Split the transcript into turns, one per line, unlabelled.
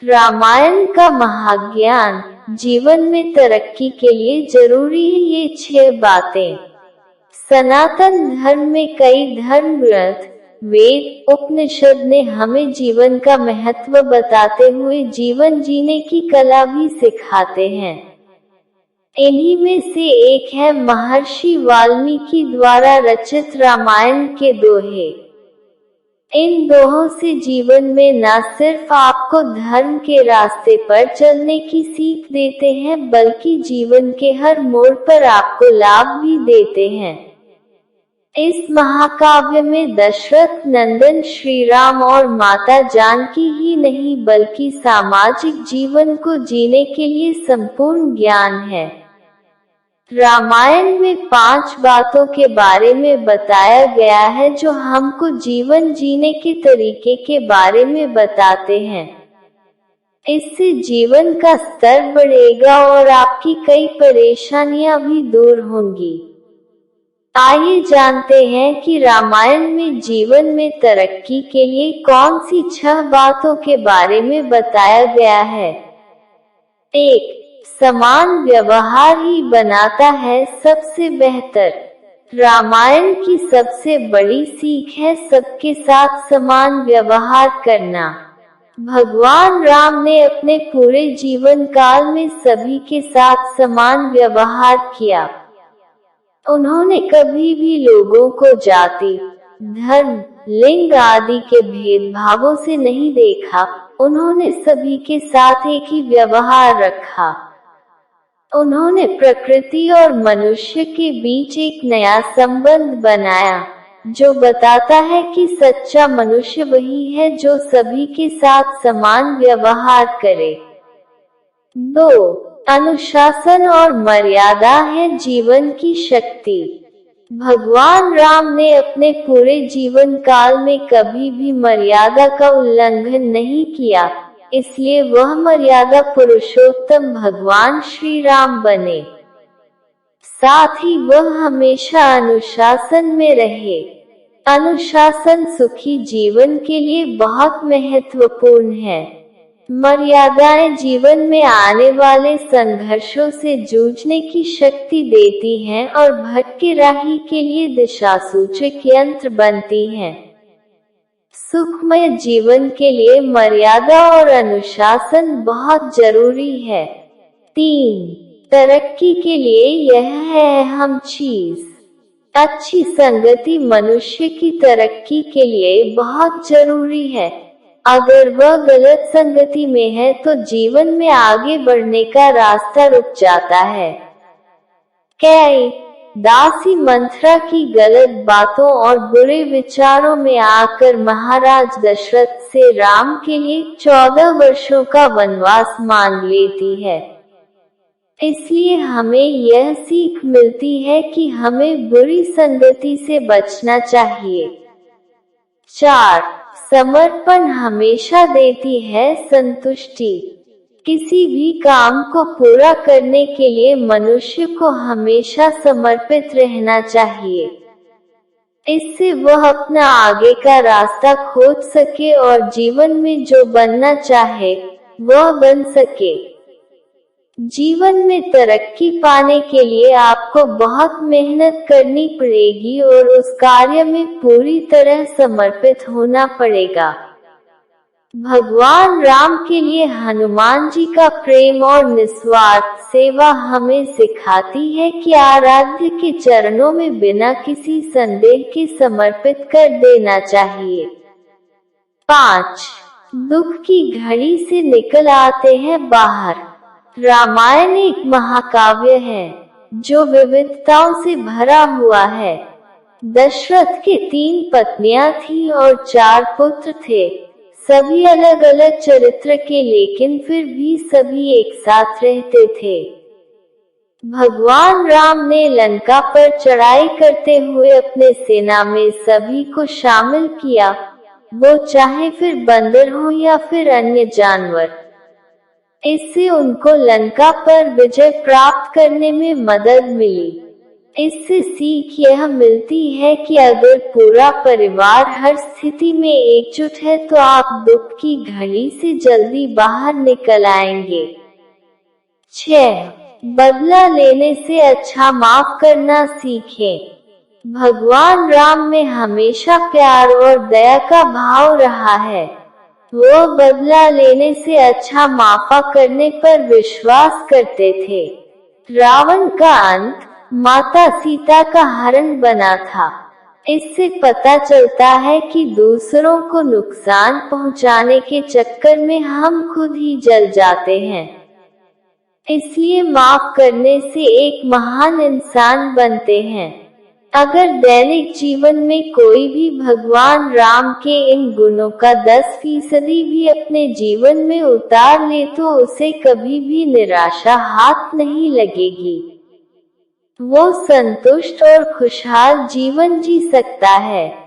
रामायण का महाज्ञान। जीवन में तरक्की के लिए जरूरी है ये 6 बातें। सनातन धर्म में कई धर्म ग्रंथ, वेद, उपनिषद ने हमें जीवन का महत्व बताते हुए जीवन जीने की कला भी सिखाते हैं। इन्हीं में से एक है महर्षि वाल्मीकि द्वारा रचित रामायण के दोहे। इन दोहों से जीवन में न सिर्फ आपको धर्म के रास्ते पर चलने की सीख देते हैं, बल्कि जीवन के हर मोड़ पर आपको लाभ भी देते हैं। इस महाकाव्य में दशरथ नंदन श्री राम और माता जानकी ही नहीं बल्कि सामाजिक जीवन को जीने के लिए संपूर्ण ज्ञान है। रामायण में 5 बातों के बारे में बताया गया है जो हमको जीवन जीने के तरीके के बारे में बताते हैं। इससे जीवन का स्तर बढ़ेगा और आपकी कई परेशानियां भी दूर होंगी। आइए जानते हैं कि रामायण में जीवन में तरक्की के लिए कौन सी 6 बातों के बारे में बताया गया है। 1. समान व्यवहार ही बनाता है सबसे बेहतर। रामायण की सबसे बड़ी सीख है सबके साथ समान व्यवहार करना। भगवान राम ने अपने पूरे जीवन काल में सभी के साथ समान व्यवहार किया। उन्होंने कभी भी लोगों को जाति, धर्म, लिंग आदि के भेदभावों से नहीं देखा। उन्होंने सभी के साथ एक ही व्यवहार रखा। उन्होंने प्रकृति और मनुष्य के बीच एक नया संबंध बनाया, जो बताता है कि सच्चा मनुष्य वही है जो सभी के साथ समान व्यवहार करे। 2. अनुशासन और मर्यादा है जीवन की शक्ति। भगवान राम ने अपने पूरे जीवन काल में कभी भी मर्यादा का उल्लंघन नहीं किया, इसलिए वह मर्यादा पुरुषोत्तम भगवान श्री राम बने। साथ ही वह हमेशा अनुशासन में रहे। अनुशासन सुखी जीवन के लिए बहुत महत्वपूर्ण है। मर्यादाएं जीवन में आने वाले संघर्षों से जूझने की शक्ति देती हैं और भटके राही के लिए दिशासूचक यंत्र बनती हैं। सुखमय जीवन के लिए मर्यादा और अनुशासन बहुत जरूरी है। 3. तरक्की के लिए यह है अहम चीज। अच्छी संगति मनुष्य की तरक्की के लिए बहुत जरूरी है। अगर वह गलत संगति में है तो जीवन में आगे बढ़ने का रास्ता रुक जाता है। कई दासी मंथरा की गलत बातों और बुरे विचारों में आकर महाराज दशरथ से राम के लिए 14 वर्षों का वनवास मांग लेती है। इसलिए हमें यह सीख मिलती है कि हमें बुरी संगति से बचना चाहिए। 4. समर्पण हमेशा देती है संतुष्टि। किसी भी काम को पूरा करने के लिए मनुष्य को हमेशा समर्पित रहना चाहिए। इससे वह अपना आगे का रास्ता खोज सके और जीवन में जो बनना चाहे वह बन सके। जीवन में तरक्की पाने के लिए आपको बहुत मेहनत करनी पड़ेगी और उस कार्य में पूरी तरह समर्पित होना पड़ेगा। भगवान राम के लिए हनुमान जी का प्रेम और निस्वार्थ सेवा हमें सिखाती है कि आराध्य के चरणों में बिना किसी संदेह के समर्पित कर देना चाहिए। 5. दुख की घड़ी से निकल आते हैं बाहर। रामायण एक महाकाव्य है जो विविधताओं से भरा हुआ है। दशरथ के 3 पत्नियां थीं और 4 पुत्र थे। सभी अलग अलग चरित्र के, लेकिन फिर भी सभी एक साथ रहते थे। भगवान राम ने लंका पर चढ़ाई करते हुए अपने सेना में सभी को शामिल किया, वो चाहे फिर बंदर हो या फिर अन्य जानवर। इससे उनको लंका पर विजय प्राप्त करने में मदद मिली। इससे सीख यह मिलती है कि अगर पूरा परिवार हर स्थिति में एकजुट है तो आप दुख की घड़ी से जल्दी बाहर निकल आएंगे। 6. बदला लेने से अच्छा माफ करना सीखें। भगवान राम में हमेशा प्यार और दया का भाव रहा है। वो बदला लेने से अच्छा माफा करने पर विश्वास करते थे। रावण का अंत माता सीता का हरण बना था। इससे पता चलता है कि दूसरों को नुकसान पहुंचाने के चक्कर में हम खुद ही जल जाते हैं। इसलिए माफ करने से एक महान इंसान बनते हैं। अगर दैनिक जीवन में कोई भी भगवान राम के इन गुणों का 10% भी अपने जीवन में उतार ले तो उसे कभी भी निराशा हाथ नहीं लगेगी। वो संतुष्ट और खुशहाल जीवन जी सकता है।